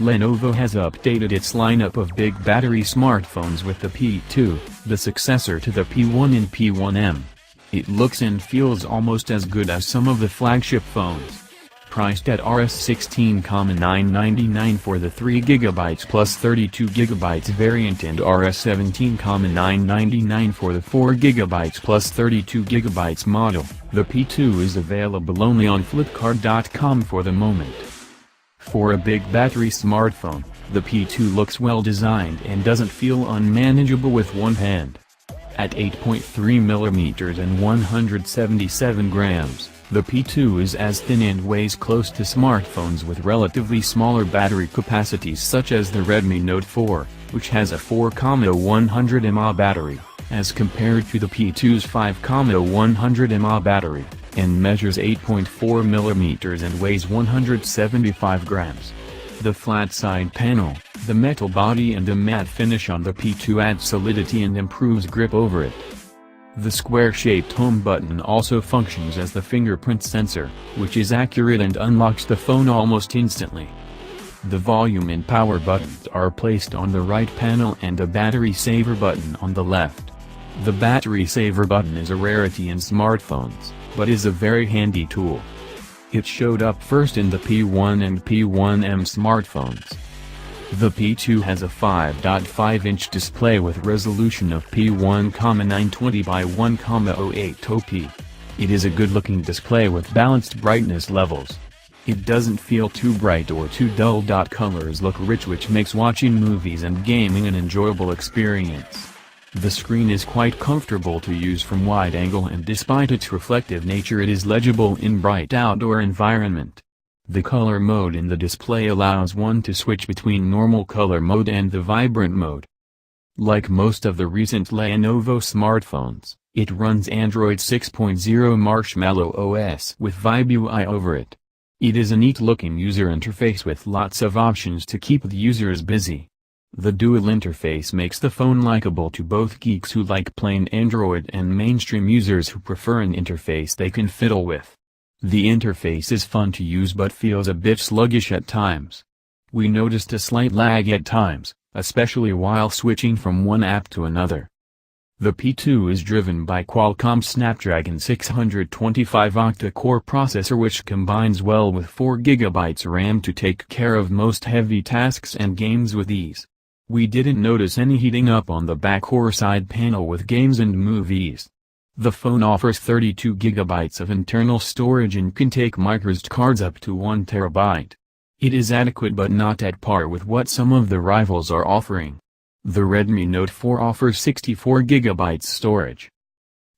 Lenovo has updated its lineup of big battery smartphones with the P2, the successor to the P1 and P1M. It looks and feels almost as good as some of the flagship phones. Priced at Rs 16,999 for the 3GB plus 32GB variant and Rs 17,999 for the 4GB plus 32GB model, the P2 is available only on Flipkart.com for the moment. For a big battery smartphone, the P2 looks well designed and doesn't feel unmanageable with one hand. At 8.3mm and 177 grams, the P2 is as thin and weighs close to smartphones with relatively smaller battery capacities such as the Redmi Note 4, which has a 4,100 mAh battery, as compared to the P2's 5,100 mAh battery, and measures 8.4mm and weighs 175 grams. The flat side panel, the metal body and the matte finish on the P2 add solidity and improves grip over it. The square-shaped home button also functions as the fingerprint sensor, which is accurate and unlocks the phone almost instantly. The volume and power buttons are placed on the right panel and a battery saver button on the left. The battery saver button is a rarity in smartphones, but is a very handy tool. It showed up first in the P1 and P1M smartphones. The P2 has a 5.5-inch display with resolution of p1,920 by 1,08 op. It is a good-looking display with balanced brightness levels. It doesn't feel too bright or too dull. Colors look rich, which makes watching movies and gaming an enjoyable experience. The screen is quite comfortable to use from wide angle, and despite its reflective nature it is legible in bright outdoor environment. The color mode in the display allows one to switch between normal color mode and the vibrant mode. Like most of the recent Lenovo smartphones, it runs Android 6.0 Marshmallow OS with Vibe UI over it. It is a neat-looking user interface with lots of options to keep the users busy. The dual interface makes the phone likable to both geeks who like plain Android and mainstream users who prefer an interface they can fiddle with. The interface is fun to use but feels a bit sluggish at times. We noticed a slight lag at times, especially while switching from one app to another. The P2 is driven by Qualcomm's Snapdragon 625 octa-core processor, which combines well with 4GB RAM to take care of most heavy tasks and games with ease. We didn't notice any heating up on the back or side panel with games and movies. The phone offers 32GB of internal storage and can take microSD cards up to 1TB. It is adequate but not at par with what some of the rivals are offering. The Redmi Note 4 offers 64GB storage.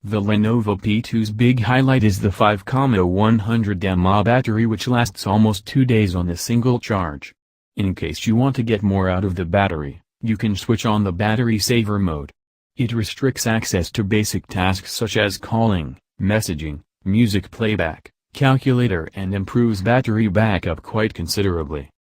The Lenovo P2's big highlight is the 5,100 mAh battery, which lasts almost 2 days on a single charge. In case you want to get more out of the battery, you can switch on the battery saver mode. It restricts access to basic tasks such as calling, messaging, music playback, calculator, and improves battery backup quite considerably.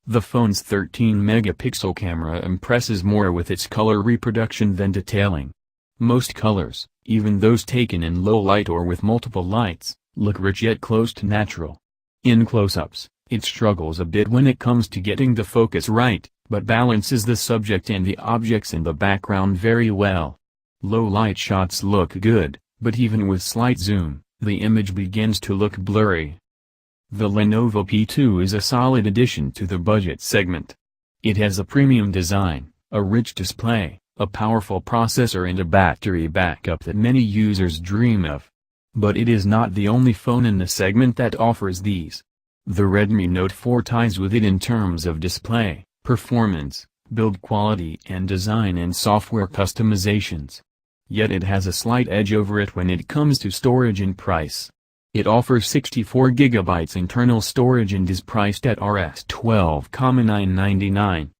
The phone's 13-megapixel camera impresses more with its color reproduction than detailing. Most colors, even those taken in low light or with multiple lights, look rich yet close to natural. In close-ups, it struggles a bit when it comes to getting the focus right, but balances the subject and the objects in the background very well. Low-light shots look good, but even with slight zoom, the image begins to look blurry. The Lenovo P2 is a solid addition to the budget segment. It has a premium design, a rich display, a powerful processor and a battery backup that many users dream of. But it is not the only phone in the segment that offers these. The Redmi Note 4 ties with it in terms of display, performance, build quality and design and software customizations. Yet it has a slight edge over it when it comes to storage and price. It offers 64GB internal storage and is priced at Rs 12,999.